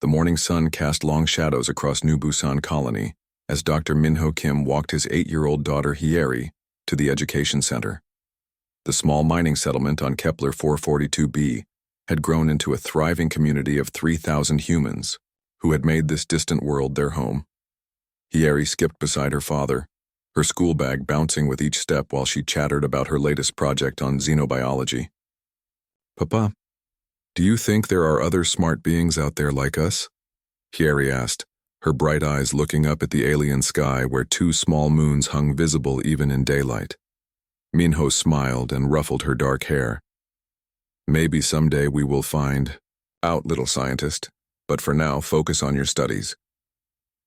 The morning sun cast long shadows across New Busan Colony as Dr. Minho Kim walked his 8-year-old daughter Hyeri to the education center. The small mining settlement on Kepler 442b had grown into a thriving community of 3,000 humans who had made this distant world their home. Hyeri skipped beside her father, her school bag bouncing with each step while she chattered about her latest project on xenobiology. "Papa, do you think there are other smart beings out there like us?" Hyeri asked, her bright eyes looking up at the alien sky where 2 small moons hung visible even in daylight. Minho smiled and ruffled her dark hair. "Maybe someday we will find out, little scientist, but for now focus on your studies."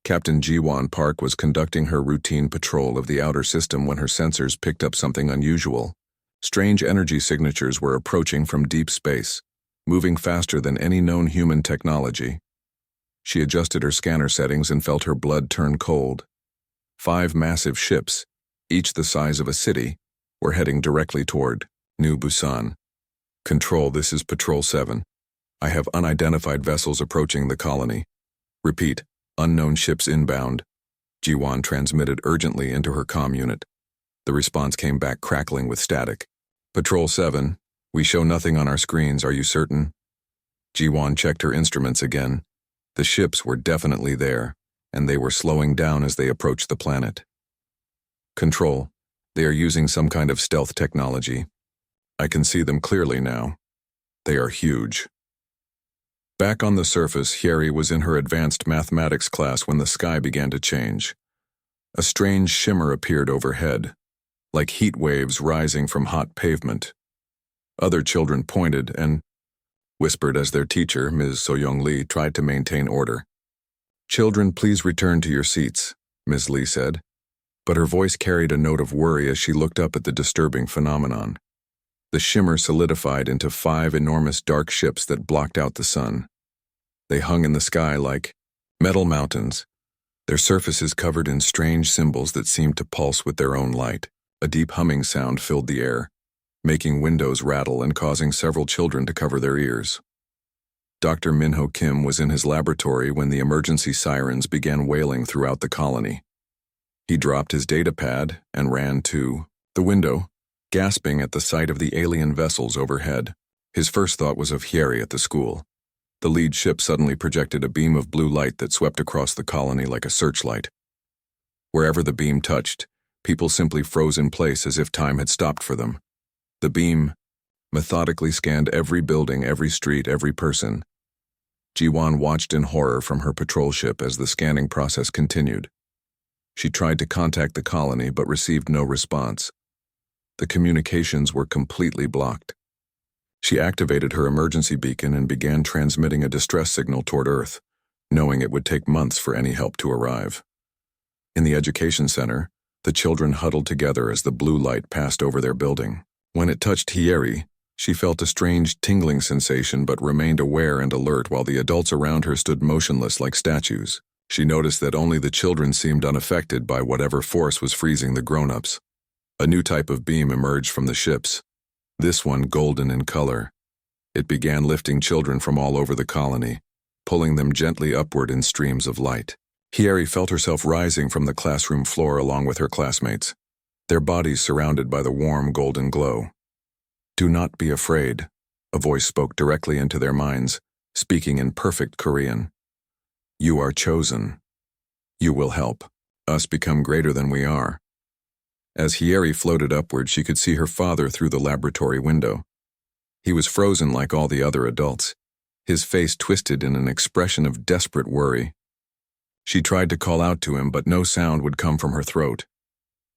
Captain Ji-won Park was conducting her routine patrol of the outer system when her sensors picked up something unusual. Strange energy signatures were approaching from deep space, moving faster than any known human technology. She adjusted her scanner settings and felt her blood turn cold. 5 massive ships, each the size of a city, were heading directly toward New Busan. "Control, this is Patrol 7. I have unidentified vessels approaching the colony. Repeat, unknown ships inbound." Ji-won transmitted urgently into her comm unit. The response came back crackling with static. "Patrol 7, we show nothing on our screens, are you certain?" Ji-won checked her instruments again. The ships were definitely there, and they were slowing down as they approached the planet. "Control, they are using some kind of stealth technology. I can see them clearly now. They are huge." Back on the surface, Hyeri was in her advanced mathematics class when the sky began to change. A strange shimmer appeared overhead, like heat waves rising from hot pavement. Other children pointed and whispered as their teacher, Ms. So-young Lee, tried to maintain order. "Children, please return to your seats," Ms. Lee said, but her voice carried a note of worry as she looked up at the disturbing phenomenon. The shimmer solidified into 5 enormous dark ships that blocked out the sun. They hung in the sky like metal mountains, their surfaces covered in strange symbols that seemed to pulse with their own light. A deep humming sound filled the air, making windows rattle and causing several children to cover their ears. Dr. Minho Kim was in his laboratory when the emergency sirens began wailing throughout the colony. He dropped his datapad and ran to the window, gasping at the sight of the alien vessels overhead. His first thought was of Hyeri at the school. The lead ship suddenly projected a beam of blue light that swept across the colony like a searchlight. Wherever the beam touched, people simply froze in place as if time had stopped for them. The beam methodically scanned every building, every street, every person. Ji-won watched in horror from her patrol ship as the scanning process continued. She tried to contact the colony but received no response. The communications were completely blocked. She activated her emergency beacon and began transmitting a distress signal toward Earth, knowing it would take months for any help to arrive. In the education center, the children huddled together as the blue light passed over their building. When it touched Hyeri, she felt a strange tingling sensation but remained aware and alert while the adults around her stood motionless like statues. She noticed that only the children seemed unaffected by whatever force was freezing the grown-ups. A new type of beam emerged from the ships, this one golden in color. It began lifting children from all over the colony, pulling them gently upward in streams of light. Hyeri felt herself rising from the classroom floor along with her classmates, their bodies surrounded by the warm golden glow. "Do not be afraid," a voice spoke directly into their minds, speaking in perfect Korean. "You are chosen. You will help us become greater than we are." As Hyeri floated upward, she could see her father through the laboratory window. He was frozen like all the other adults, his face twisted in an expression of desperate worry. She tried to call out to him, but no sound would come from her throat.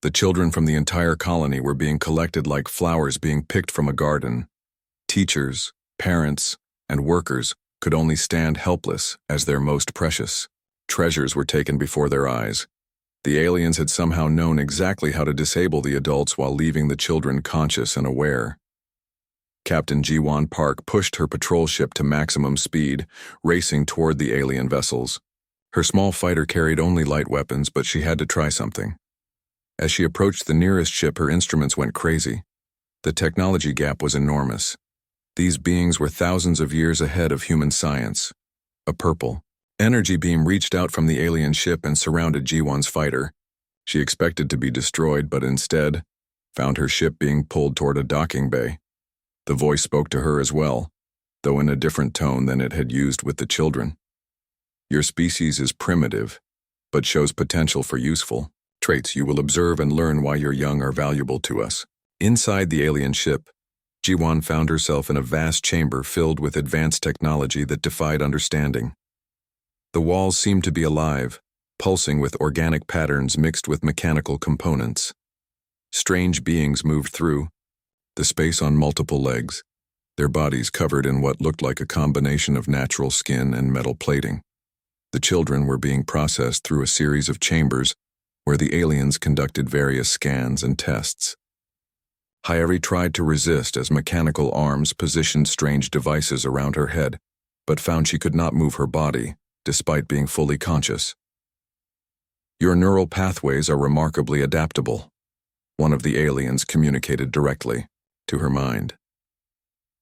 The children from the entire colony were being collected like flowers being picked from a garden. Teachers, parents, and workers could only stand helpless as their most precious treasures were taken before their eyes. The aliens had somehow known exactly how to disable the adults while leaving the children conscious and aware. Captain Ji-won Park pushed her patrol ship to maximum speed, racing toward the alien vessels. Her small fighter carried only light weapons, but she had to try something. As she approached the nearest ship, her instruments went crazy. The technology gap was enormous. These beings were thousands of years ahead of human science. A purple, Energy beam reached out from the alien ship and surrounded Ji-won's fighter. She expected to be destroyed, but instead found her ship being pulled toward a docking bay. The voice spoke to her as well, though in a different tone than it had used with the children. Your species is primitive, but shows potential for useful traits. You will observe and learn why your young are valuable to us. Inside the alien ship, Ji-won found herself in a vast chamber filled with advanced technology that defied understanding. The walls seemed to be alive, pulsing with organic patterns mixed with mechanical components. Strange beings moved through the space on multiple legs, their bodies covered in what looked like a combination of natural skin and metal plating. The children were being processed through a series of chambers where the aliens conducted various scans and tests. Hyeri tried to resist as mechanical arms positioned strange devices around her head, but found she could not move her body, despite being fully conscious. Your neural pathways are remarkably adaptable, one of the aliens communicated directly to her mind.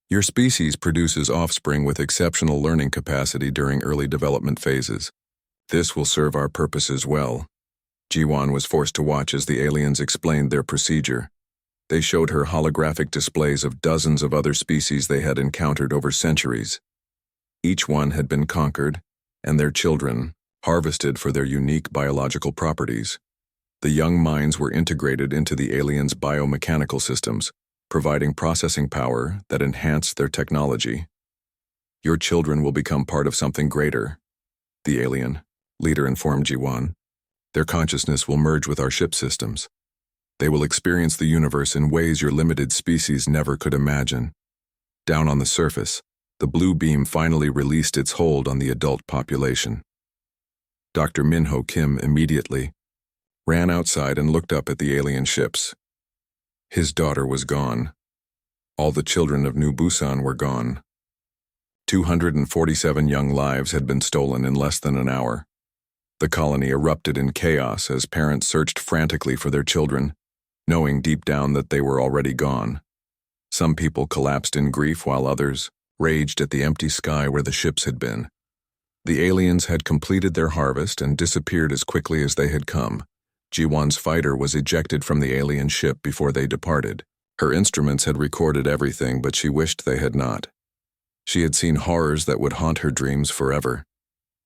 Your species produces offspring with exceptional learning capacity during early development phases. This will serve our purposes well. Ji-won was forced to watch as the aliens explained their procedure. They showed her holographic displays of dozens of other species they had encountered over centuries. Each one had been conquered, and their children harvested for their unique biological properties. The young minds were integrated into the aliens' biomechanical systems, providing processing power that enhanced their technology. Your children will become part of something greater, the alien leader informed Ji-won. Their consciousness will merge with our ship systems. They will experience the universe in ways your limited species never could imagine. Down on the surface, the blue beam finally released its hold on the adult population. Dr. Min-ho Kim immediately ran outside and looked up at the alien ships. His daughter was gone. All the children of New Busan were gone. 247 young lives had been stolen in less than an hour. The colony erupted in chaos as parents searched frantically for their children, knowing deep down that they were already gone. Some people collapsed in grief while others raged at the empty sky where the ships had been. The aliens had completed their harvest and disappeared as quickly as they had come. Ji-won's fighter was ejected from the alien ship before they departed. Her instruments had recorded everything, but she wished they had not. She had seen horrors that would haunt her dreams forever.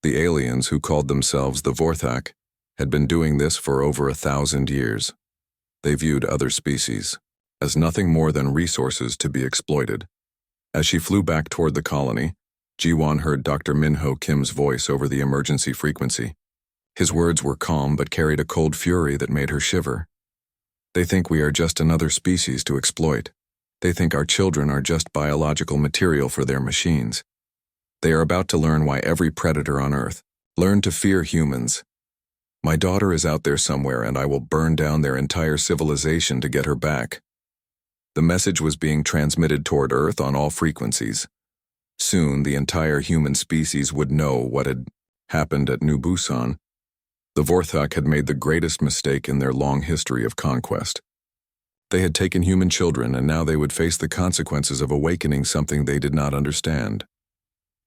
The aliens, who called themselves the Vorthak, had been doing this for over 1,000 years. They viewed other species as nothing more than resources to be exploited. As she flew back toward the colony, Ji-won heard Dr. Min-ho Kim's voice over the emergency frequency. His words were calm but carried a cold fury that made her shiver. They think we are just another species to exploit. They think our children are just biological material for their machines. They are about to learn why every predator on Earth learned to fear humans. My daughter is out there somewhere, and I will burn down their entire civilization to get her back. The message was being transmitted toward Earth on all frequencies. Soon, the entire human species would know what had happened at New Busan. The Vorthak had made the greatest mistake in their long history of conquest. They had taken human children, and now they would face the consequences of awakening something they did not understand.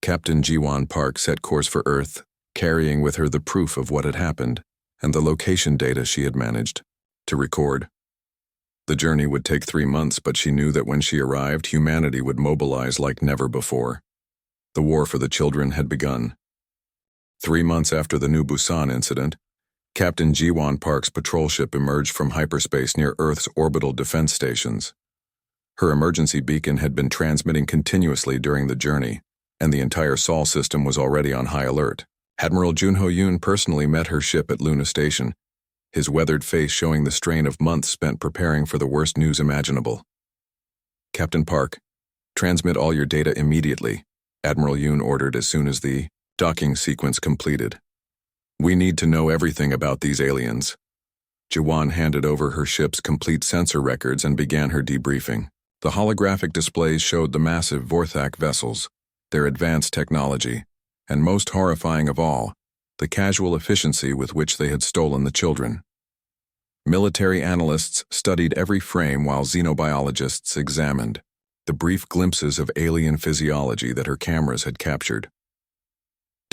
Captain Ji-won Park set course for Earth, carrying with her the proof of what had happened and the location data she had managed to record. The journey would take 3 months, but she knew that when she arrived, humanity would mobilize like never before. The war for the children had begun. 3 months after the New Busan incident, Captain Ji-won Park's patrol ship emerged from hyperspace near Earth's orbital defense stations. Her emergency beacon had been transmitting continuously during the journey, and the entire Sol system was already on high alert. Admiral Junho Yoon personally met her ship at Luna Station, his weathered face showing the strain of months spent preparing for the worst news imaginable. Captain Park, transmit all your data immediately, Admiral Yoon ordered as soon as the docking sequence completed. We need to know everything about these aliens. Ji-won handed over her ship's complete sensor records and began her debriefing. The holographic displays showed the massive Vorthak vessels, their advanced technology, and most horrifying of all, the casual efficiency with which they had stolen the children. Military analysts studied every frame while xenobiologists examined the brief glimpses of alien physiology that her cameras had captured.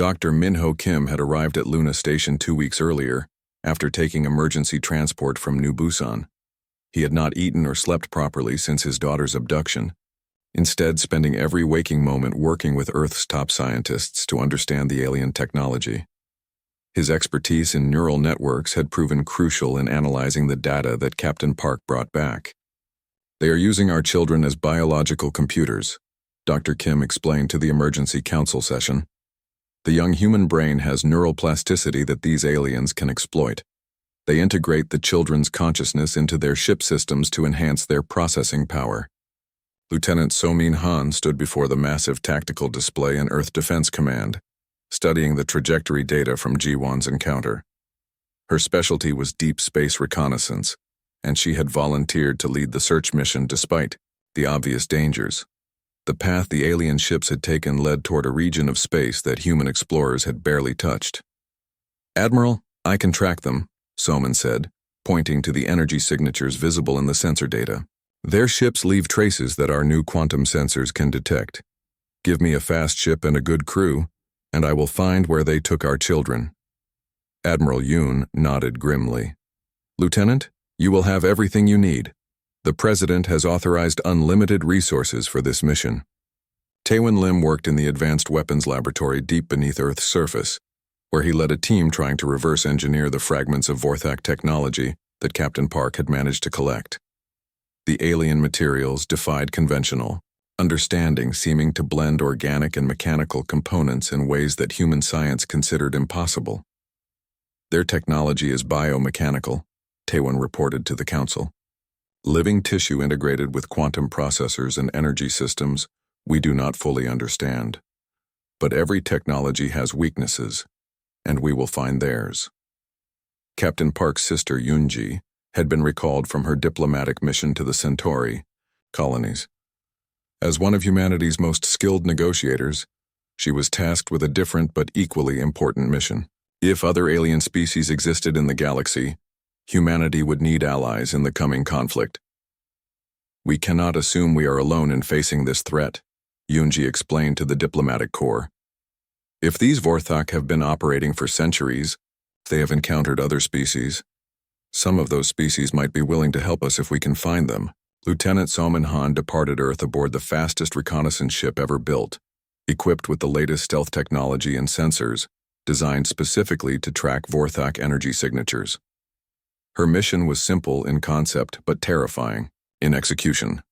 Dr. Minho Kim had arrived at Luna Station 2 weeks earlier, after taking emergency transport from New Busan. He had not eaten or slept properly since his daughter's abduction, instead spending every waking moment working with Earth's top scientists to understand the alien technology. His expertise in neural networks had proven crucial in analyzing the data that Captain Park brought back. "They are using our children as biological computers," Dr. Kim explained to the emergency council session. "The young human brain has neural plasticity that these aliens can exploit. They integrate the children's consciousness into their ship systems to enhance their processing power." Lieutenant So-min Han stood before the massive tactical display in Earth Defense Command, studying the trajectory data from Ji-won's encounter. Her specialty was deep space reconnaissance, and she had volunteered to lead the search mission despite the obvious dangers. The path the alien ships had taken led toward a region of space that human explorers had barely touched. "Admiral, I can track them," So-min said, pointing to the energy signatures visible in the sensor data. "Their ships leave traces that our new quantum sensors can detect. Give me a fast ship and a good crew, and I will find where they took our children." Admiral Yoon nodded grimly. "Lieutenant, you will have everything you need. The President has authorized unlimited resources for this mission." Taewon Lim worked in the Advanced Weapons Laboratory deep beneath Earth's surface, where he led a team trying to reverse engineer the fragments of Vorthak technology that Captain Park had managed to collect. The alien materials defied conventional understanding, seeming to blend organic and mechanical components in ways that human science considered impossible. "Their technology is biomechanical," Taewon reported to the council. "Living tissue integrated with quantum processors and energy systems we do not fully understand. But every technology has weaknesses, and we will find theirs." Captain Park's sister Yoonji had been recalled from her diplomatic mission to the Centauri colonies. As one of humanity's most skilled negotiators, she was tasked with a different but equally important mission. If other alien species existed in the galaxy, humanity would need allies in the coming conflict. "We cannot assume we are alone in facing this threat," Yoonji explained to the diplomatic corps. "If these Vorthak have been operating for centuries, they have encountered other species. Some of those species might be willing to help us if we can find them." Lieutenant So-min Han departed Earth aboard the fastest reconnaissance ship ever built, equipped with the latest stealth technology and sensors, designed specifically to track Vorthak energy signatures. Her mission was simple in concept but terrifying in execution.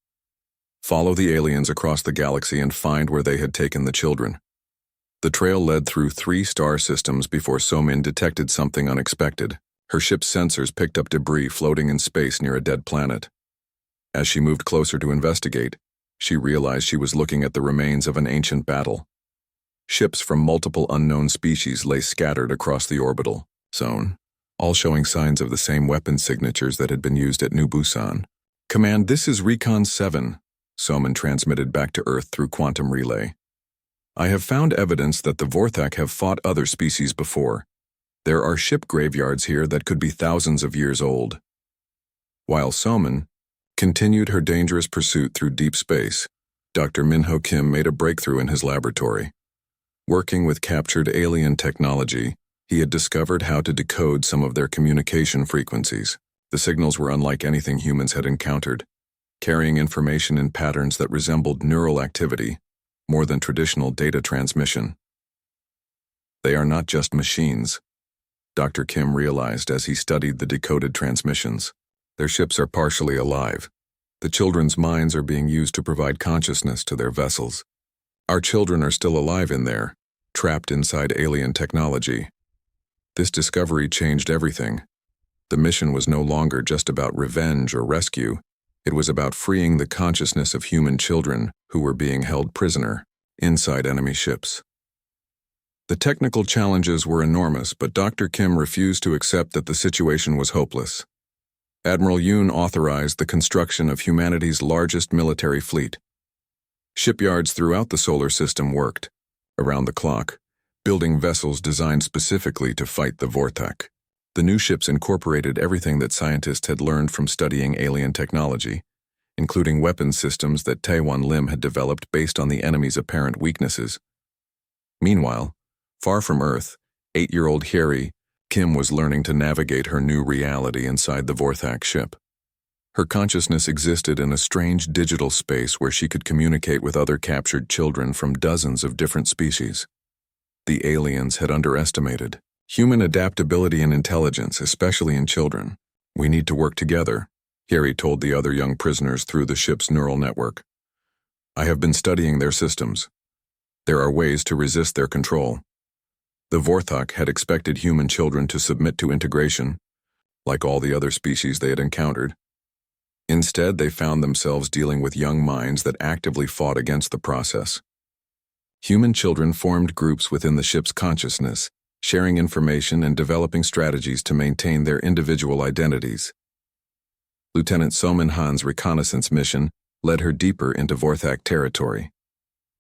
Follow the aliens across the galaxy and find where they had taken the children. The trail led through 3 star systems before So-min detected something unexpected. Her ship's sensors picked up debris floating in space near a dead planet. As she moved closer to investigate, she realized she was looking at the remains of an ancient battle. Ships from multiple unknown species lay scattered across the orbital zone, all showing signs of the same weapon signatures that had been used at New Busan. "Command, this is Recon 7, So-min transmitted back to Earth through quantum relay. "I have found evidence that the Vorthak have fought other species before. There are ship graveyards here that could be thousands of years old." While So-min continued her dangerous pursuit through deep space, Dr. Minho Kim made a breakthrough in his laboratory. Working with captured alien technology, he had discovered how to decode some of their communication frequencies. The signals were unlike anything humans had encountered, carrying information in patterns that resembled neural activity more than traditional data transmission. "They are not just machines," Dr. Kim realized as he studied the decoded transmissions. "Their ships are partially alive. The children's minds are being used to provide consciousness to their vessels. Our children are still alive in there, trapped inside alien technology." This discovery changed everything. The mission was no longer just about revenge or rescue. It was about freeing the consciousness of human children who were being held prisoner inside enemy ships. The technical challenges were enormous, but Dr. Kim refused to accept that the situation was hopeless. Admiral Yoon authorized the construction of humanity's largest military fleet. Shipyards throughout the solar system worked, around the clock, building vessels designed specifically to fight the Vorthak. The new ships incorporated everything that scientists had learned from studying alien technology, including weapons systems that Taewon Lim had developed based on the enemy's apparent weaknesses. Meanwhile, Far from Earth, 8-year-old HFY Kim was learning to navigate her new reality inside the Vorthak ship. Her consciousness existed in a strange digital space where she could communicate with other captured children from dozens of different species. The aliens had underestimated human adaptability and intelligence, especially in children. "We need to work together," HFY told the other young prisoners through the ship's neural network. "I have been studying their systems. There are ways to resist their control." The Vorthak had expected human children to submit to integration, like all the other species they had encountered. Instead, they found themselves dealing with young minds that actively fought against the process. Human children formed groups within the ship's consciousness, sharing information and developing strategies to maintain their individual identities. Lieutenant Somin Han's reconnaissance mission led her deeper into Vorthak territory.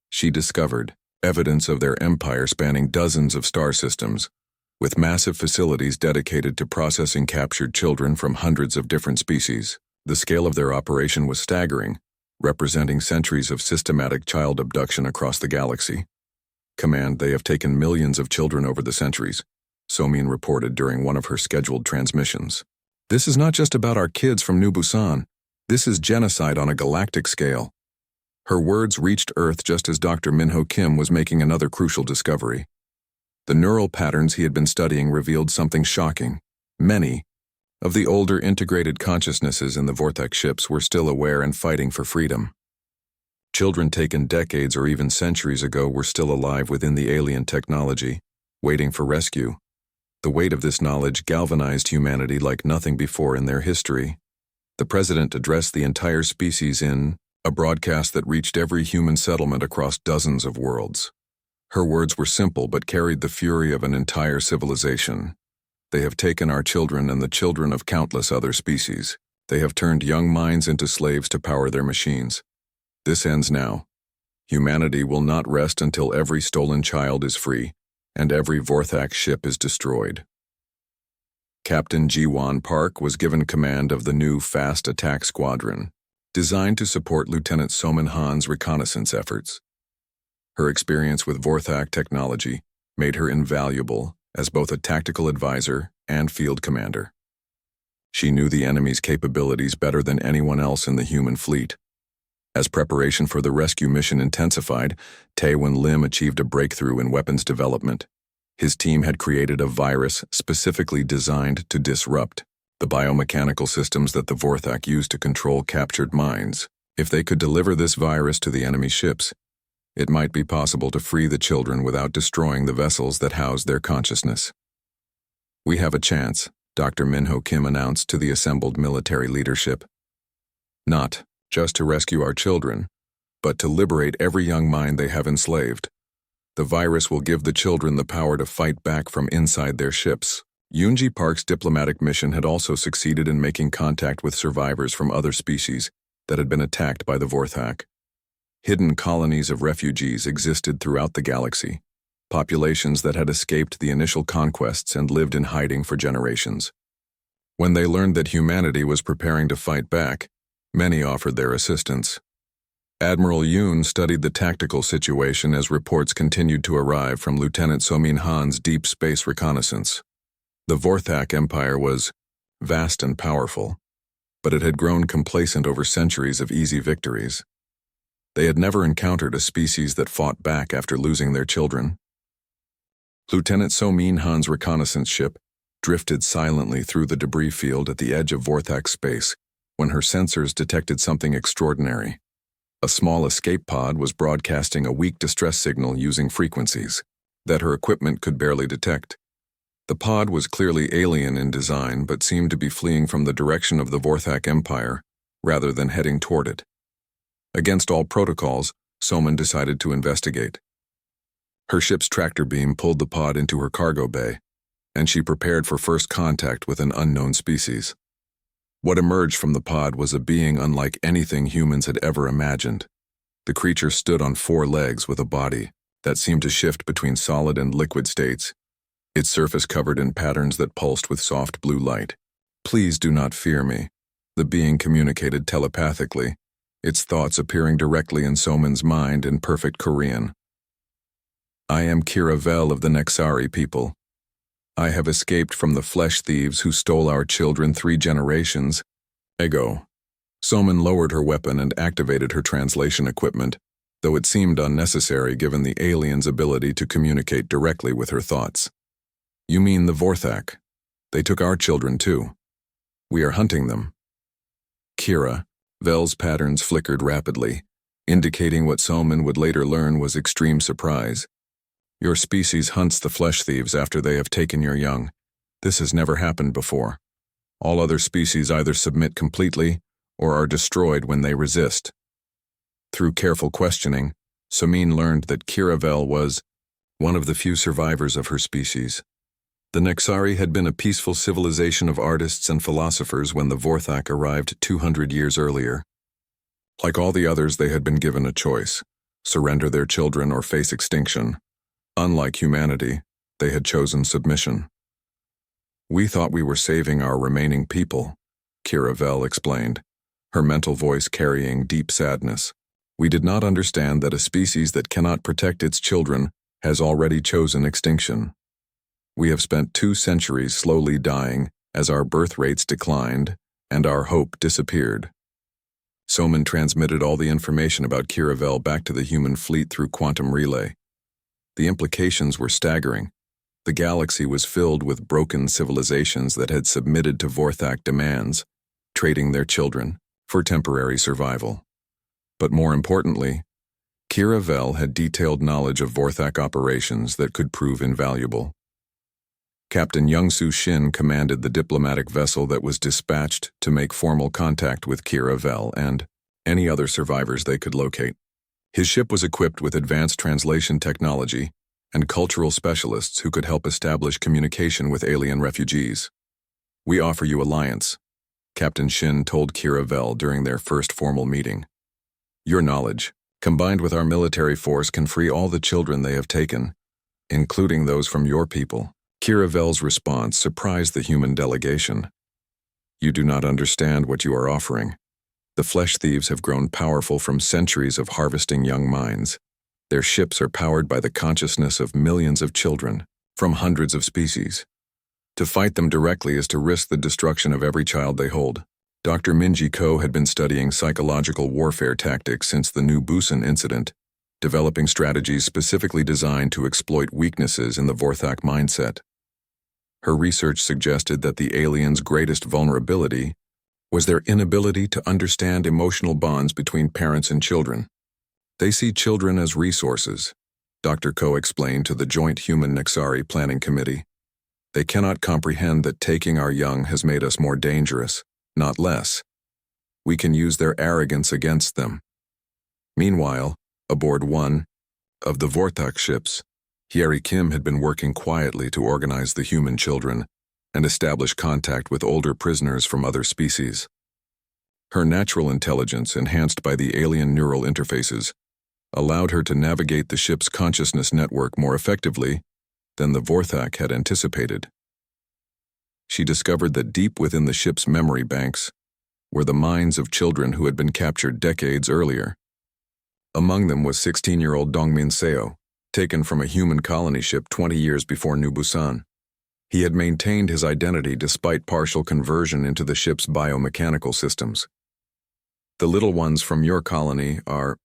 She discovered evidence of their empire spanning dozens of star systems, with massive facilities dedicated to processing captured children from hundreds of different species. The scale of their operation was staggering, representing centuries of systematic child abduction across the galaxy. "Command, they have taken millions of children over the centuries," Somin reported during one of her scheduled transmissions. "This is not just about our kids from New Busan. This is genocide on a galactic scale." Her words reached Earth just as Dr. Minho Kim was making another crucial discovery. The neural patterns he had been studying revealed something shocking. Many of the older integrated consciousnesses in the Vorthak ships were still aware and fighting for freedom. Children taken decades or even centuries ago were still alive within the alien technology, waiting for rescue. The weight of this knowledge galvanized humanity like nothing before in their history. The president addressed the entire species in a broadcast that reached every human settlement across dozens of worlds. Her words were simple but carried the fury of an entire civilization. "They have taken our children and the children of countless other species. They have turned young minds into slaves to power their machines. This ends now. Humanity will not rest until every stolen child is free and every Vorthak ship is destroyed." Captain Ji-won Park was given command of the new Fast Attack Squadron, designed to support Lieutenant Somin Han's reconnaissance efforts. Her experience with Vorthak technology made her invaluable as both a tactical advisor and field commander. She knew the enemy's capabilities better than anyone else in the human fleet. As preparation for the rescue mission intensified, Tae-Won Lim achieved a breakthrough in weapons development. His team had created a virus specifically designed to disrupt the biomechanical systems that the Vorthak used to control captured minds. If they could deliver this virus to the enemy ships, it might be possible to free the children without destroying the vessels that housed their consciousness. "We have a chance," Dr. Minho Kim announced to the assembled military leadership. "Not just to rescue our children, but to liberate every young mind they have enslaved. The virus will give the children the power to fight back from inside their ships." Yoonji Park's diplomatic mission had also succeeded in making contact with survivors from other species that had been attacked by the Vorthak. Hidden colonies of refugees existed throughout the galaxy, populations that had escaped the initial conquests and lived in hiding for generations. When they learned that humanity was preparing to fight back, many offered their assistance. Admiral Yoon studied the tactical situation as reports continued to arrive from Lieutenant Somin Han's deep space reconnaissance. The Vorthak Empire was vast and powerful, but it had grown complacent over centuries of easy victories. They had never encountered a species that fought back after losing their children. Lieutenant Somin Han's reconnaissance ship drifted silently through the debris field at the edge of Vorthak space when her sensors detected something extraordinary. A small escape pod was broadcasting a weak distress signal using frequencies that her equipment could barely detect. The pod was clearly alien in design but seemed to be fleeing from the direction of the Vorthak Empire rather than heading toward it. Against all protocols, Somin decided to investigate. Her ship's tractor beam pulled the pod into her cargo bay, and she prepared for first contact with an unknown species. What emerged from the pod was a being unlike anything humans had ever imagined. The creature stood on 4 legs with a body that seemed to shift between solid and liquid states, its surface covered in patterns that pulsed with soft blue light. "Please do not fear me," the being communicated telepathically, its thoughts appearing directly in Somin's mind in perfect Korean. I am Kira Vel of the Nexari people. I have escaped from the flesh thieves who stole our children 3 generations ago. Soman lowered her weapon and activated her translation equipment, though it seemed unnecessary given the alien's ability to communicate directly with her thoughts. You mean the Vorthak? They took our children too. We are hunting them. Kira, Vel's patterns flickered rapidly, indicating what Soman would later learn was extreme surprise. Your species hunts the flesh thieves after they have taken your young. This has never happened before. All other species either submit completely or are destroyed when they resist. Through careful questioning, Somin learned that Kira Vel was one of the few survivors of her species. The Nexari had been a peaceful civilization of artists and philosophers when the Vorthak arrived 200 years earlier. Like all the others, they had been given a choice: surrender their children or face extinction. Unlike humanity, they had chosen submission. We thought we were saving our remaining people, Kira Vel explained, her mental voice carrying deep sadness. We did not understand that a species that cannot protect its children has already chosen extinction. We have spent 2 centuries slowly dying as our birth rates declined and our hope disappeared. Soman transmitted all the information about Kira Vel back to the human fleet through quantum relay. The implications were staggering. The galaxy was filled with broken civilizations that had submitted to Vorthak demands, trading their children for temporary survival. But more importantly, Kira Vel had detailed knowledge of Vorthak operations that could prove invaluable. Captain Youngsu Shin commanded the diplomatic vessel that was dispatched to make formal contact with Kira Vel and any other survivors they could locate. His ship was equipped with advanced translation technology and cultural specialists who could help establish communication with alien refugees. We offer you alliance, Captain Shin told Kira Vel during their first formal meeting. Your knowledge, combined with our military force, can free all the children they have taken, including those from your people. Kira Vel's response surprised the human delegation. You do not understand what you are offering. The flesh thieves have grown powerful from centuries of harvesting young minds. Their ships are powered by the consciousness of millions of children from hundreds of species. To fight them directly is to risk the destruction of every child they hold. Dr. Minji Ko had been studying psychological warfare tactics since the New Busan incident, developing strategies specifically designed to exploit weaknesses in the Vorthak mindset. Her research suggested that the aliens' greatest vulnerability was their inability to understand emotional bonds between parents and children. They see children as resources, Dr. Ko explained to the Joint Human-Nexari Planning Committee. They cannot comprehend that taking our young has made us more dangerous, not less. We can use their arrogance against them. Meanwhile, aboard one of the Vorthak ships, Hyeri Kim had been working quietly to organize the human children and establish contact with older prisoners from other species. Her natural intelligence, enhanced by the alien neural interfaces, allowed her to navigate the ship's consciousness network more effectively than the Vorthak had anticipated. She discovered that deep within the ship's memory banks were the minds of children who had been captured decades earlier. Among them was 16-year-old Dongmin Seo, taken from a human colony ship 20 years before New Busan. He had maintained his identity despite partial conversion into the ship's biomechanical systems. The little ones from your colony are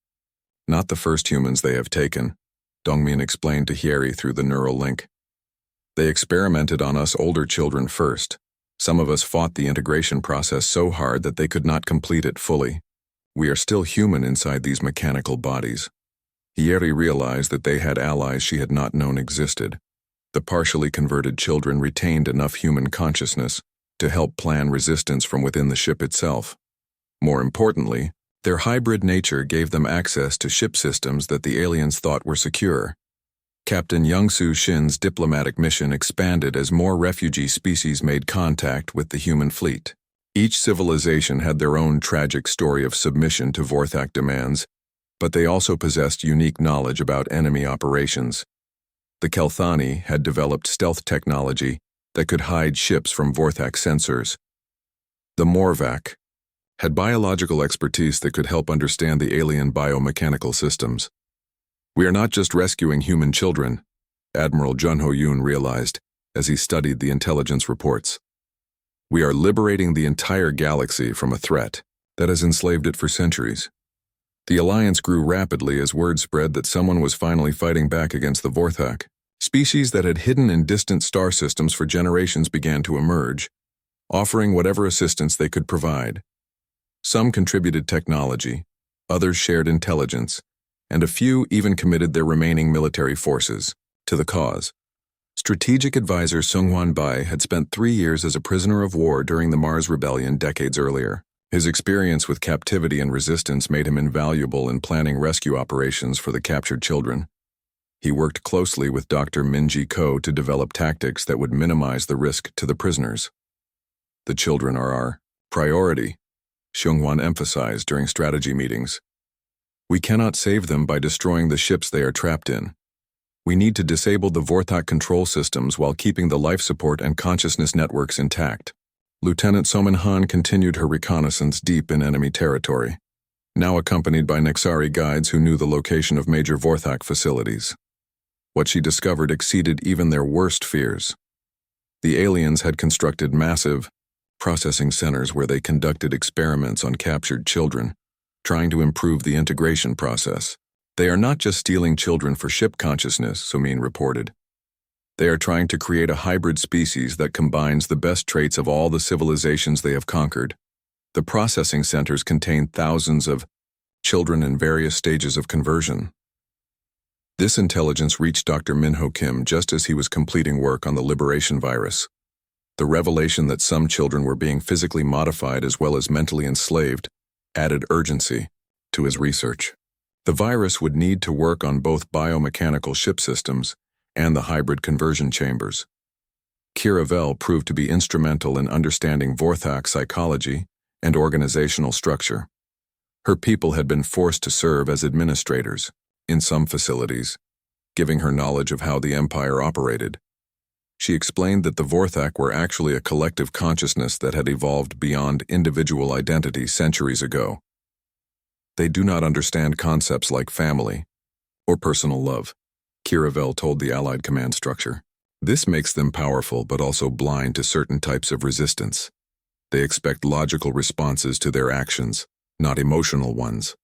not the first humans they have taken, Dongmin explained to Hyeri through the neural link. They experimented on us older children first. Some of us fought the integration process so hard that they could not complete it fully. We are still human inside these mechanical bodies. Hyeri realized that they had allies she had not known existed. The partially converted children retained enough human consciousness to help plan resistance from within the ship itself. More importantly, their hybrid nature gave them access to ship systems that the aliens thought were secure. Captain Youngsu Shin's diplomatic mission expanded as more refugee species made contact with the human fleet. Each civilization had their own tragic story of submission to Vorthak demands, but they also possessed unique knowledge about enemy operations. The Kelthani had developed stealth technology that could hide ships from Vorthak sensors. The Morvac had biological expertise that could help understand the alien biomechanical systems. We are not just rescuing human children, Admiral Junho Yoon realized as he studied the intelligence reports. We are liberating the entire galaxy from a threat that has enslaved it for centuries. The alliance grew rapidly as word spread that someone was finally fighting back against the Vorthak. Species that had hidden in distant star systems for generations began to emerge, offering whatever assistance they could provide. Some contributed technology, others shared intelligence, and a few even committed their remaining military forces to the cause. Strategic advisor Seung-Hwan Bai had spent 3 years as a prisoner of war during the Mars Rebellion decades earlier. His experience with captivity and resistance made him invaluable in planning rescue operations for the captured children. He worked closely with Dr. Min-ji Ko to develop tactics that would minimize the risk to the prisoners. The children are our priority, Seung-Hwan emphasized during strategy meetings. We cannot save them by destroying the ships they are trapped in. We need to disable the Vorthak control systems while keeping the life support and consciousness networks intact. Lieutenant Somin Han continued her reconnaissance deep in enemy territory, now accompanied by Nexari guides who knew the location of major Vorthak facilities. What she discovered exceeded even their worst fears. The aliens had constructed massive processing centers where they conducted experiments on captured children, trying to improve the integration process. They are not just stealing children for ship consciousness, Somin reported. They are trying to create a hybrid species that combines the best traits of all the civilizations they have conquered. The processing centers contain thousands of children in various stages of conversion. This intelligence reached Dr. Min-ho Kim just as he was completing work on the Liberation virus. The revelation that some children were being physically modified as well as mentally enslaved added urgency to his research. The virus would need to work on both biomechanical ship systems and the hybrid conversion chambers. Kira Vel proved to be instrumental in understanding Vorthak psychology and organizational structure. Her people had been forced to serve as administrators in some facilities, giving her knowledge of how the Empire operated. She explained that the Vorthak were actually a collective consciousness that had evolved beyond individual identity centuries ago. They do not understand concepts like family or personal love, Kira Vel told the Allied command structure. This makes them powerful but also blind to certain types of resistance. They expect logical responses to their actions, not emotional ones.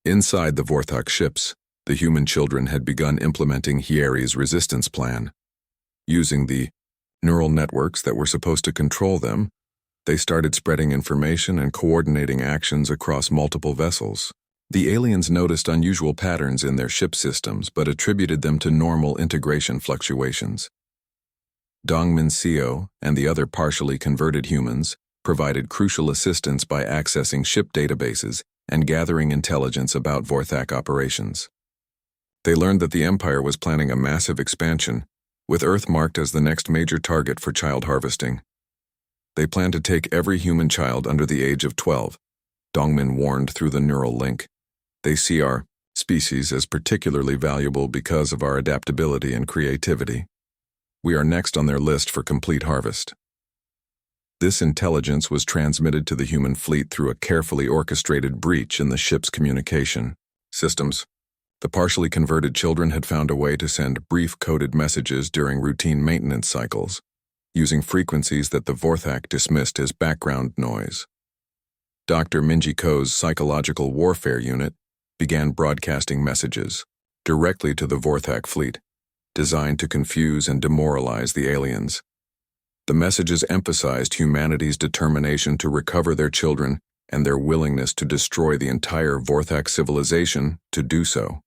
Inside the Vorthak ships, the human children had begun implementing Hyeri's resistance plan. Using the neural networks that were supposed to control them, they started spreading information and coordinating actions across multiple vessels. The aliens noticed unusual patterns in their ship systems but attributed them to normal integration fluctuations. Dongmin Seo and the other partially converted humans provided crucial assistance by accessing ship databases and gathering intelligence about Vorthak operations. They learned that the Empire was planning a massive expansion, with Earth marked as the next major target for child harvesting. They plan to take every human child under the age of 12, Dongmin warned through the neural link. They see our species as particularly valuable because of our adaptability and creativity. We are next on their list for complete harvest. This intelligence was transmitted to the human fleet through a carefully orchestrated breach in the ship's communication systems. The partially converted children had found a way to send brief coded messages during routine maintenance cycles, using frequencies that the Vorthak dismissed as background noise. Dr. Min-ji Ko's psychological warfare unit began broadcasting messages directly to the Vorthak fleet, designed to confuse and demoralize the aliens. The messages emphasized humanity's determination to recover their children and their willingness to destroy the entire Vorthak civilization to do so.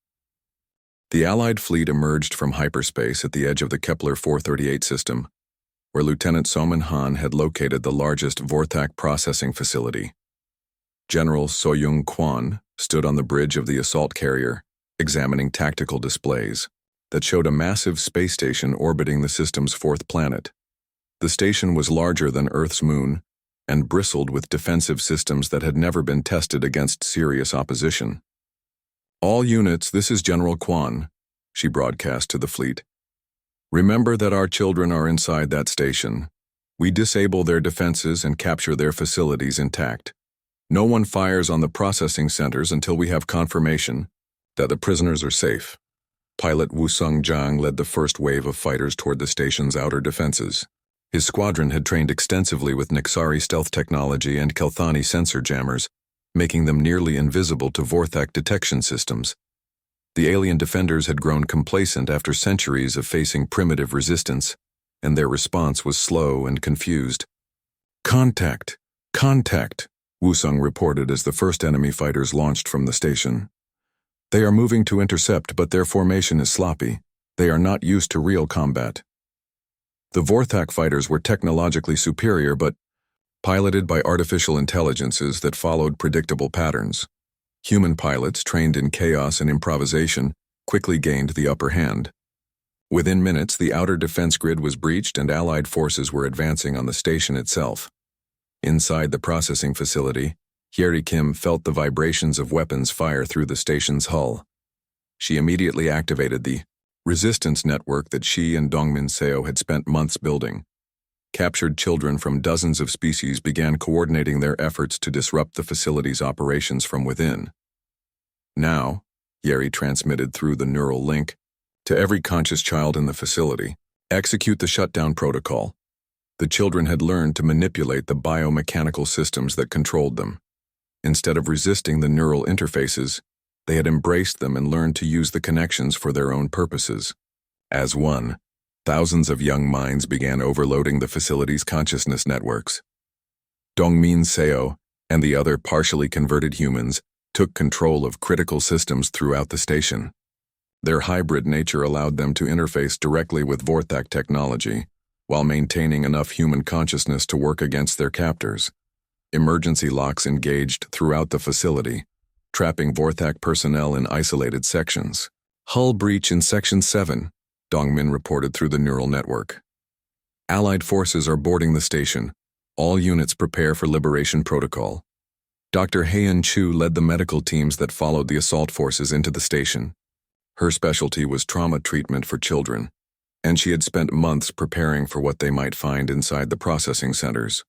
The Allied fleet emerged from hyperspace at the edge of the Kepler 438 system, where Lieutenant Somin Han had located the largest Vorthak processing facility. General Soyoung Kwan stood on the bridge of the assault carrier, examining tactical displays that showed a massive space station orbiting the system's fourth planet. The station was larger than Earth's moon and bristled with defensive systems that had never been tested against serious opposition. "All units, this is General Kwan," she broadcast to the fleet. "Remember that our children are inside that station. We disable their defenses and capture their facilities intact. No one fires on the processing centers until we have confirmation that the prisoners are safe. Pilot Wusung Jiang led the first wave of fighters toward the station's outer defenses. His squadron had trained extensively with Nixari stealth technology and Kelthani sensor jammers, making them nearly invisible to Vorthak detection systems. The alien defenders had grown complacent after centuries of facing primitive resistance, and their response was slow and confused. "Contact! Contact!" Wusung reported as the first enemy fighters launched from the station. "They are moving to intercept, but their formation is sloppy. They are not used to real combat." The Vorthak fighters were technologically superior but piloted by artificial intelligences that followed predictable patterns. Human pilots, trained in chaos and improvisation, quickly gained the upper hand. Within minutes, the outer defense grid was breached and Allied forces were advancing on the station itself. Inside the processing facility, Hyeri Kim felt the vibrations of weapons fire through the station's hull. She immediately activated the resistance network that she and Dongmin Seo had spent months building. Captured children from dozens of species began coordinating their efforts to disrupt the facility's operations from within. "Now," Hyeri transmitted through the neural link, "to every conscious child in the facility, execute the shutdown protocol." The children had learned to manipulate the biomechanical systems that controlled them. Instead of resisting the neural interfaces, they had embraced them and learned to use the connections for their own purposes. As one, thousands of young minds began overloading the facility's consciousness networks. Dongmin Seo and the other partially converted humans took control of critical systems throughout the station. Their hybrid nature allowed them to interface directly with Vorthak technology, while maintaining enough human consciousness to work against their captors. Emergency locks engaged throughout the facility, trapping Vorthak personnel in isolated sections. "Hull breach in Section 7, Dongmin reported through the neural network. "Allied forces are boarding the station. All units prepare for liberation protocol." Dr. Heian Chu led the medical teams that followed the assault forces into the station. Her specialty was trauma treatment for children, and she had spent months preparing for what they might find inside the processing centers.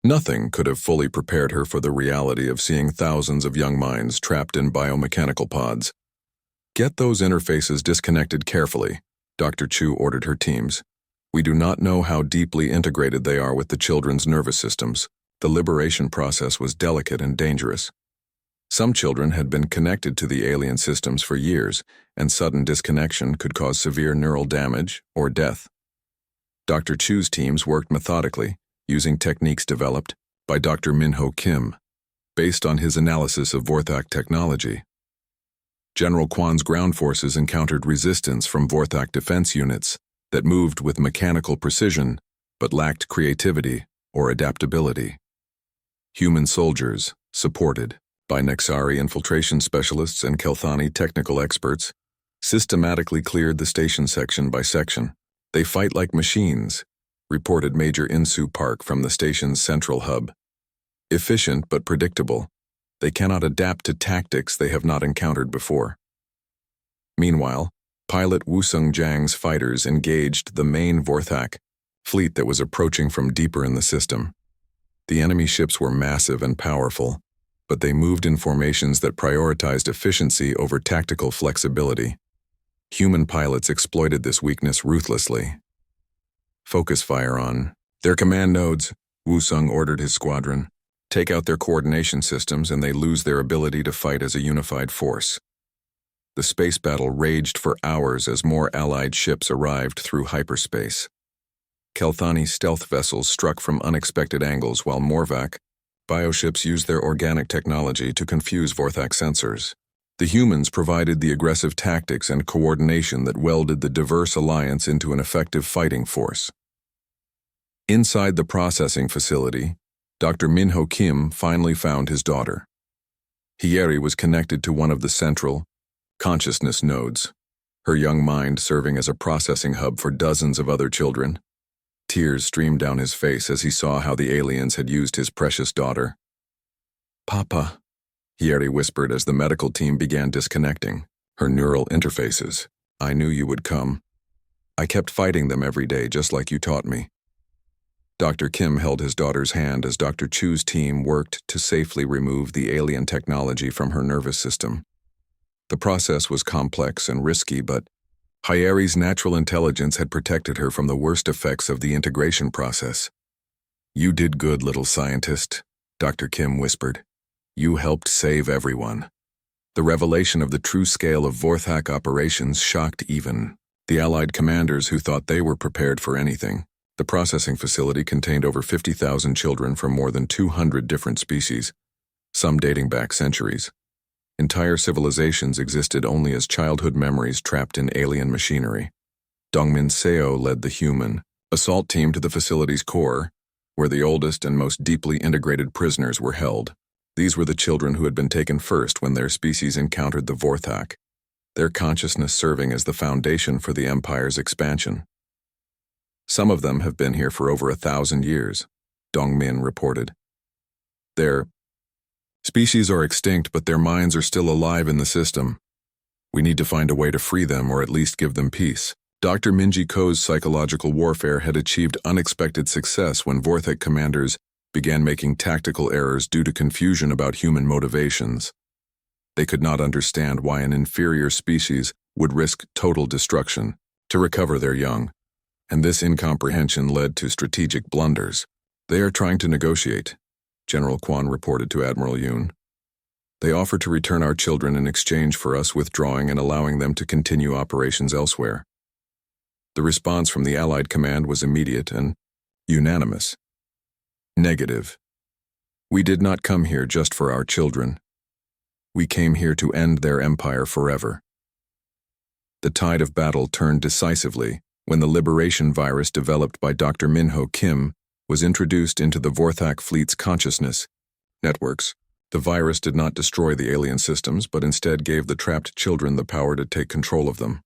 Nothing could have fully prepared her for the reality of seeing thousands of young minds trapped in biomechanical pods. "Get those interfaces disconnected carefully," Dr. Chu ordered her teams. "We do not know how deeply integrated they are with the children's nervous systems. The liberation process was delicate and dangerous. Some children had been connected to the alien systems for years, and sudden disconnection could cause severe neural damage or death." Dr. Chu's teams worked methodically, using techniques developed by Dr. Minho Kim, based on his analysis of Vorthak technology. General Kwan's ground forces encountered resistance from Vorthak defense units that moved with mechanical precision but lacked creativity or adaptability. Human soldiers, supported by Nexari infiltration specialists and Kelthani technical experts, systematically cleared the station section by section. "They fight like machines," reported Major Insu Park from the station's central hub. "Efficient but predictable. They cannot adapt to tactics they have not encountered before." Meanwhile, pilot Wusung Jiang's fighters engaged the main Vorthak fleet that was approaching from deeper in the system. The enemy ships were massive and powerful, but they moved in formations that prioritized efficiency over tactical flexibility. Human pilots exploited this weakness ruthlessly. "Focus fire on their command nodes," Wusung ordered his squadron. "Take out their coordination systems and they lose their ability to fight as a unified force." The space battle raged for hours as more Allied ships arrived through hyperspace. Kelthani stealth vessels struck from unexpected angles while Morvac bioships used their organic technology to confuse Vorthak sensors. The humans provided the aggressive tactics and coordination that welded the diverse alliance into an effective fighting force. Inside the processing facility, Dr. Minho Kim finally found his daughter. Hyeri was connected to one of the central consciousness nodes, her young mind serving as a processing hub for dozens of other children. Tears streamed down his face as he saw how the aliens had used his precious daughter. "Papa," Hyeri whispered as the medical team began disconnecting her neural interfaces. "I knew you would come. I kept fighting them every day just like you taught me." Dr. Kim held his daughter's hand as Dr. Chu's team worked to safely remove the alien technology from her nervous system. The process was complex and risky, but Hyeri's natural intelligence had protected her from the worst effects of the integration process. "You did good, little scientist," Dr. Kim whispered. "You helped save everyone." The revelation of the true scale of Vorthak operations shocked even the Allied commanders who thought they were prepared for anything. The processing facility contained over 50,000 children from more than 200 different species, some dating back centuries. Entire civilizations existed only as childhood memories trapped in alien machinery. Dongmin Seo led the human assault team to the facility's core, where the oldest and most deeply integrated prisoners were held. These were the children who had been taken first when their species encountered the Vorthak, their consciousness serving as the foundation for the Empire's expansion. "Some of them have been here for over 1,000 years, Dongmin reported. Their species are extinct, but their minds are still alive in the system. We need to find a way to free them or at least give them peace." Dr. Minji Ko's psychological warfare had achieved unexpected success when Vorthak commanders began making tactical errors due to confusion about human motivations. They could not understand why an inferior species would risk total destruction to recover their young, and this incomprehension led to strategic blunders. "They are trying to negotiate," General Quan reported to Admiral Yoon. "They offer to return our children in exchange for us withdrawing and allowing them to continue operations elsewhere." The response from the Allied command was immediate and unanimous. "Negative. We did not come here just for our children. We came here to end their empire forever." The tide of battle turned decisively when the liberation virus developed by Dr. Minho Kim was introduced into the Vorthak fleet's consciousness networks. The virus did not destroy the alien systems, but instead gave the trapped children the power to take control of them.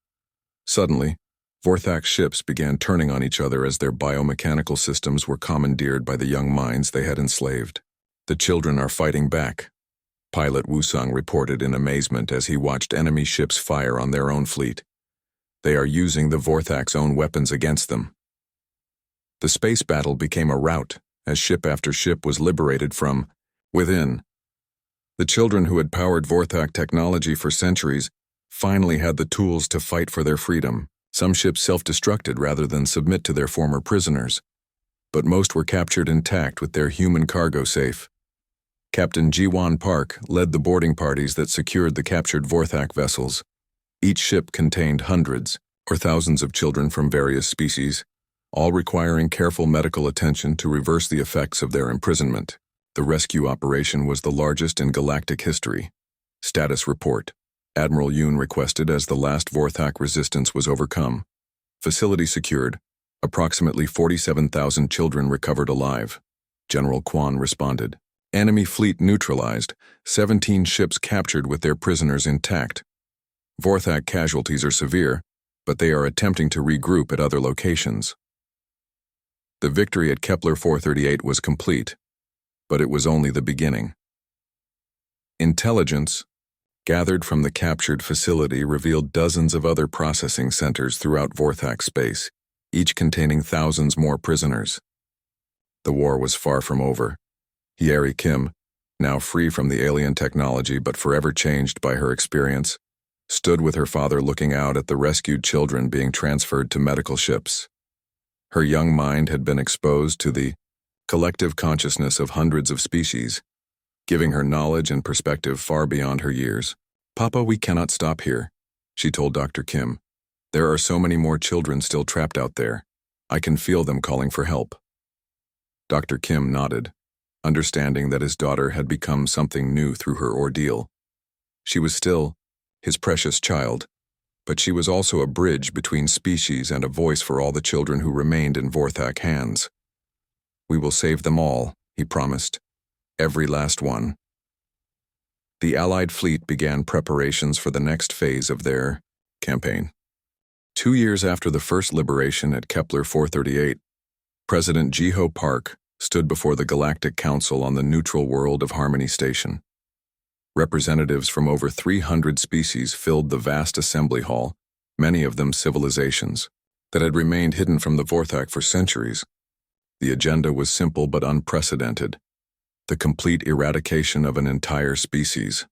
Suddenly, Vorthak ships began turning on each other as their biomechanical systems were commandeered by the young minds they had enslaved. "The children are fighting back," Pilot Wusong reported in amazement as he watched enemy ships fire on their own fleet. "They are using the Vorthak's own weapons against them." The space battle became a rout as ship after ship was liberated from within. The children who had powered Vorthak technology for centuries finally had the tools to fight for their freedom. Some ships self-destructed rather than submit to their former prisoners, but most were captured intact with their human cargo safe. Captain Ji-won Park led the boarding parties that secured the captured Vorthak vessels. Each ship contained hundreds or thousands of children from various species, all requiring careful medical attention to reverse the effects of their imprisonment. The rescue operation was the largest in galactic history. Status report. Admiral Yoon requested as the last Vorthak resistance was overcome. Facility secured. Approximately 47,000 children recovered alive. General Quan responded. Enemy fleet neutralized. 17 ships captured with their prisoners intact. Vorthak casualties are severe, but they are attempting to regroup at other locations. The victory at Kepler 438 was complete, but it was only the beginning. Intelligence gathered from the captured facility revealed dozens of other processing centers throughout Vorthak space, each containing thousands more prisoners. The war was far from over. Hyeri Kim, now free from the alien technology but forever changed by her experience, stood with her father looking out at the rescued children being transferred to medical ships. Her young mind had been exposed to the collective consciousness of hundreds of species, giving her knowledge and perspective far beyond her years. "Papa, we cannot stop here," she told Dr. Kim. "There are so many more children still trapped out there. I can feel them calling for help." Dr. Kim nodded, understanding that his daughter had become something new through her ordeal. She was still his precious child, but she was also a bridge between species and a voice for all the children who remained in Vorthak hands. "We will save them all," he promised. "Every last one." The Allied fleet began preparations for the next phase of their campaign. 2 years after the first liberation at Kepler 438, President Ji-ho Park stood before the Galactic Council on the neutral world of Harmony Station. Representatives from over 300 species filled the vast assembly hall, many of them civilizations that had remained hidden from the Vorthak for centuries. The agenda was simple but unprecedented: the complete eradication of an entire species.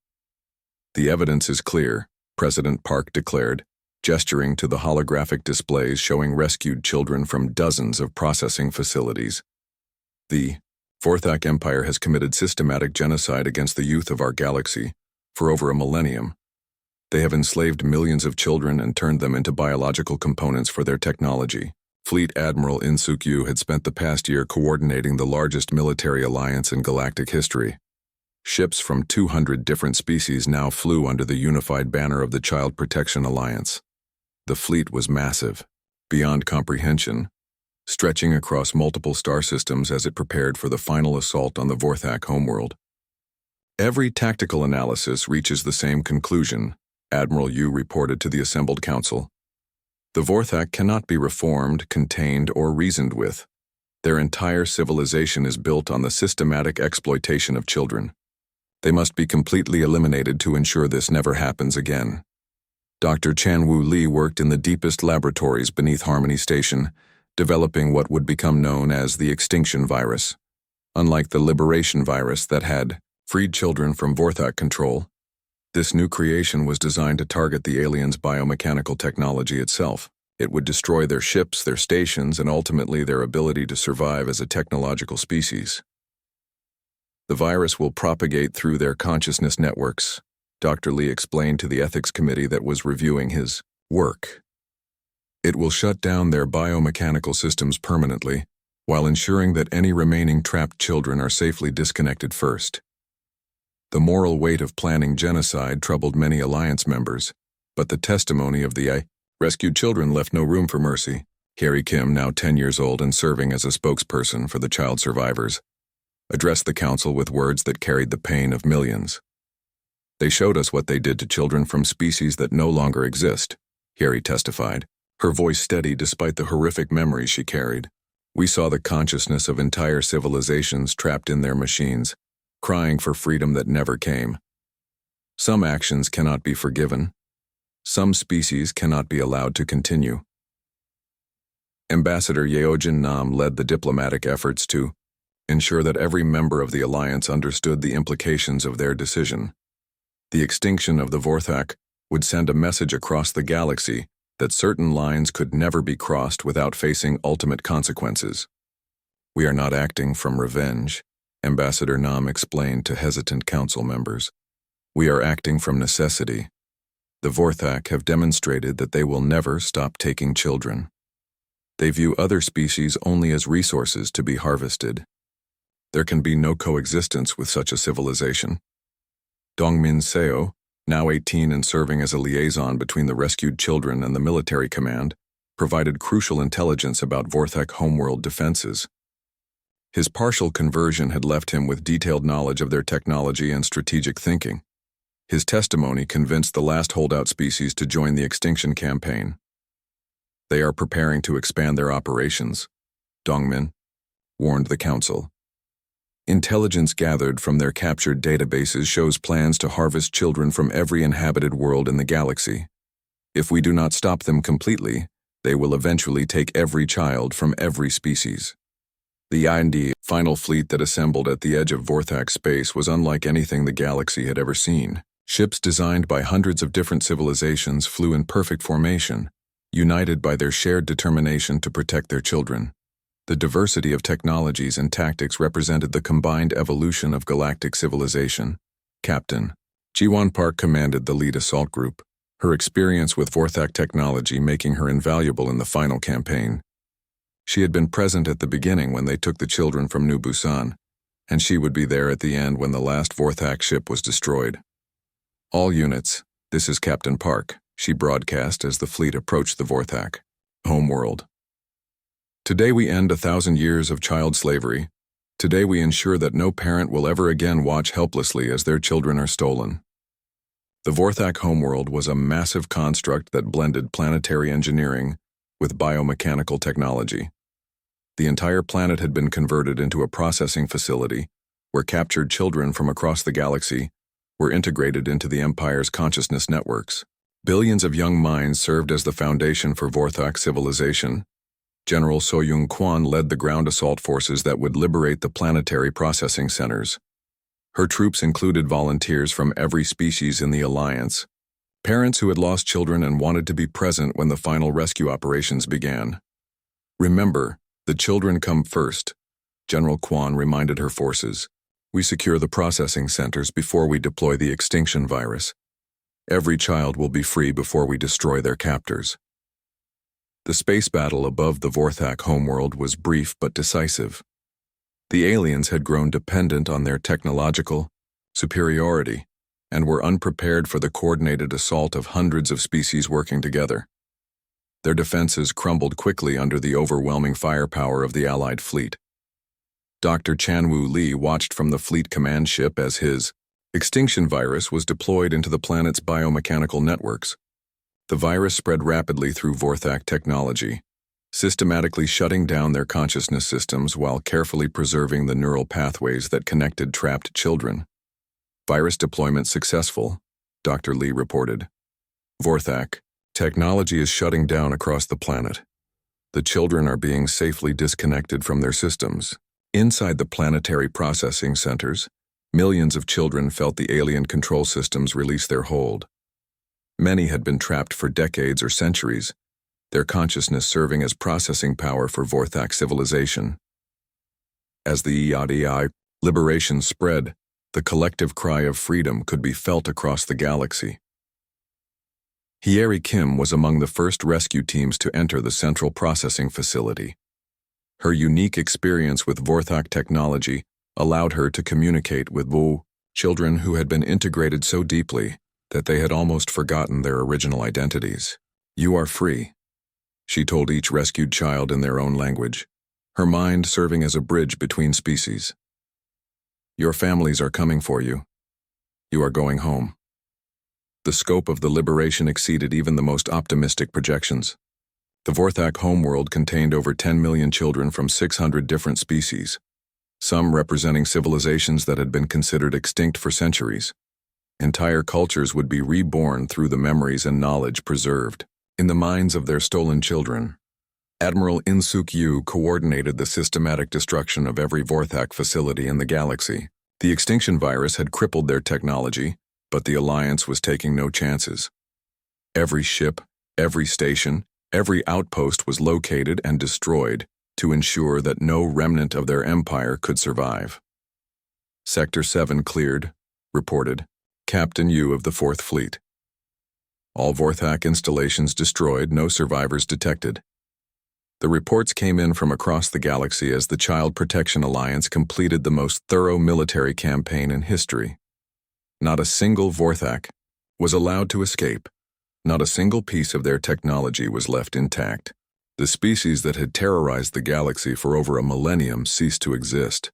"The evidence is clear," President Park declared, gesturing to the holographic displays showing rescued children from dozens of processing facilities. The Vorthak Empire has committed systematic genocide against the youth of our galaxy for over a millennium. They have enslaved millions of children and turned them into biological components for their technology. Fleet Admiral In-Suk-Yu had spent the past year coordinating the largest military alliance in galactic history. Ships from 200 different species now flew under the unified banner of the Child Protection Alliance. The fleet was massive, beyond comprehension, stretching across multiple star systems as it prepared for the final assault on the Vorthak homeworld. Every tactical analysis reaches the same conclusion, Admiral Yu reported to the assembled council. The Vorthak cannot be reformed, contained, or reasoned with. Their entire civilization is built on the systematic exploitation of children. They must be completely eliminated to ensure this never happens again. Dr. Chan-Woo Lee worked in the deepest laboratories beneath Harmony Station, developing what would become known as the Extinction virus. Unlike the Liberation virus that had freed children from Vorthak control, this new creation was designed to target the aliens' biomechanical technology itself. It would destroy their ships, their stations, and ultimately their ability to survive as a technological species. The virus will propagate through their consciousness networks, Dr. Lee explained to the ethics committee that was reviewing his work. It will shut down their biomechanical systems permanently, while ensuring that any remaining trapped children are safely disconnected first. The moral weight of planning genocide troubled many alliance members, but the testimony of the rescued children left no room for mercy. Harry Kim, now 10 years old and serving as a spokesperson for the child survivors, addressed the council with words that carried the pain of millions. They showed us what they did to children from species that no longer exist, Harry testified, her voice steady despite the horrific memories she carried. We saw the consciousness of entire civilizations trapped in their machines, crying for freedom that never came. Some actions cannot be forgiven. Some species cannot be allowed to continue. Ambassador Yeojin Nam led the diplomatic efforts to ensure that every member of the alliance understood the implications of their decision. The extinction of the Vorthak would send a message across the galaxy that certain lines could never be crossed without facing ultimate consequences. We are not acting from revenge, Ambassador Nam explained to hesitant council members. We are acting from necessity. The Vorthak have demonstrated that they will never stop taking children. They view other species only as resources to be harvested. There can be no coexistence with such a civilization. Dongmin Seo, now 18 and serving as a liaison between the rescued children and the military command, provided crucial intelligence about Vorthak homeworld defenses. His partial conversion had left him with detailed knowledge of their technology and strategic thinking. His testimony convinced the last holdout species to join the extinction campaign. They are preparing to expand their operations, Dongmin warned the council. Intelligence gathered from their captured databases shows plans to harvest children from every inhabited world in the galaxy. If we do not stop them completely, they will eventually take every child from every species. The IND final fleet that assembled at the edge of Vorthak space was unlike anything the galaxy had ever seen. Ships designed by hundreds of different civilizations flew in perfect formation, united by their shared determination to protect their children. The diversity of technologies and tactics represented the combined evolution of galactic civilization. Captain Ji-won Park commanded the lead assault group, her experience with Vorthak technology making her invaluable in the final campaign. She had been present at the beginning when they took the children from New Busan, and she would be there at the end when the last Vorthak ship was destroyed. All units, this is Captain Park, she broadcast as the fleet approached the Vorthak homeworld. Today we end 1,000 years of child slavery. Today we ensure that no parent will ever again watch helplessly as their children are stolen. The Vorthak homeworld was a massive construct that blended planetary engineering with biomechanical technology. The entire planet had been converted into a processing facility where captured children from across the galaxy were integrated into the Empire's consciousness networks. Billions of young minds served as the foundation for Vorthak civilization. General So-Young Kwon led the ground assault forces that would liberate the planetary processing centers. Her troops included volunteers from every species in the Alliance, Parents who had lost children and wanted to be present when the final rescue operations began. Remember, the children come first, General Kwan reminded her forces. We secure the processing centers before we deploy the extinction virus. Every child will be free before we destroy their captors. The space battle above the Vorthak homeworld was brief but decisive. The aliens had grown dependent on their technological superiority and were unprepared for the coordinated assault of hundreds of species working together. Their defenses crumbled quickly under the overwhelming firepower of the Allied fleet. Dr. Chanwu Li watched from the fleet command ship as his extinction virus was deployed into the planet's biomechanical networks. The virus spread rapidly through Vorthak technology, systematically shutting down their consciousness systems while carefully preserving the neural pathways that connected trapped children. Virus deployment successful, Dr. Li reported. Vorthak, technology is shutting down across the planet. The children are being safely disconnected from their systems. Inside the planetary processing centers, millions of children felt the alien control systems release their hold. Many had been trapped for decades or centuries, their consciousness serving as processing power for Vorthak civilization. As the EODI liberation spread, the collective cry of freedom could be felt across the galaxy. Hyeri Kim was among the first rescue teams to enter the central processing facility. Her unique experience with Vorthak technology allowed her to communicate with Wu, children who had been integrated so deeply that they had almost forgotten their original identities. You are free, she told each rescued child in their own language, her mind serving as a bridge between species. Your families are coming for you. You are going home. The scope of the liberation exceeded even the most optimistic projections. The Vorthak homeworld contained over 10 million children from 600 different species, some representing civilizations that had been considered extinct for centuries. Entire cultures would be reborn through the memories and knowledge preserved in the minds of their stolen children. Admiral In-Suk Yu coordinated the systematic destruction of every Vorthak facility in the galaxy. The extinction virus had crippled their technology, but the Alliance was taking no chances. Every ship, every station, every outpost was located and destroyed to ensure that no remnant of their empire could survive. Sector 7 cleared, reported Captain Yu of the 4th Fleet. All Vorthak installations destroyed, no survivors detected. The reports came in from across the galaxy as the Child Protection Alliance completed the most thorough military campaign in history. Not a single Vorthak was allowed to escape. Not a single piece of their technology was left intact. The species that had terrorized the galaxy for over a millennium ceased to exist.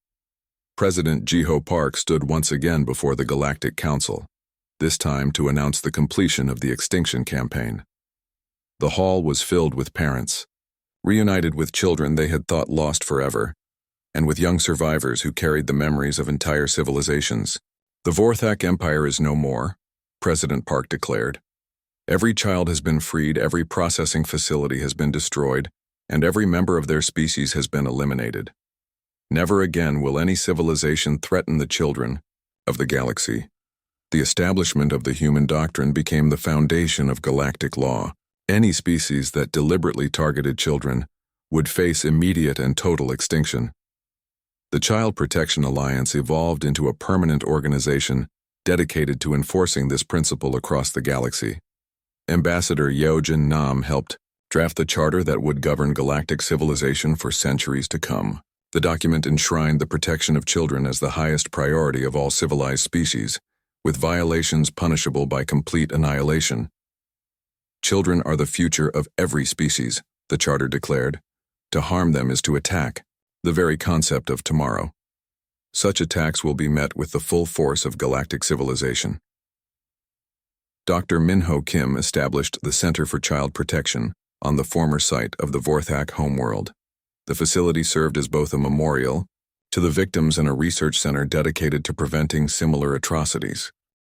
President Jiho Park stood once again before the Galactic Council, this time to announce the completion of the extinction campaign. The hall was filled with parents, reunited with children they had thought lost forever, and with young survivors who carried the memories of entire civilizations. The Vorthak Empire is no more, President Park declared. Every child has been freed, every processing facility has been destroyed, and every member of their species has been eliminated. Never again will any civilization threaten the children of the galaxy. The establishment of the human doctrine became the foundation of galactic law. Any species that deliberately targeted children would face immediate and total extinction. The Child Protection Alliance evolved into a permanent organization dedicated to enforcing this principle across the galaxy. Ambassador Yeojin Nam helped draft the charter that would govern galactic civilization for centuries to come. The document enshrined the protection of children as the highest priority of all civilized species, with violations punishable by complete annihilation. Children are the future of every species, the charter declared. To harm them is to attack, the very concept of tomorrow. Such attacks will be met with the full force of galactic civilization. Dr. Minho Kim established the Center for Child Protection on the former site of the Vorthak homeworld. The facility served as both a memorial to the victims and a research center dedicated to preventing similar atrocities.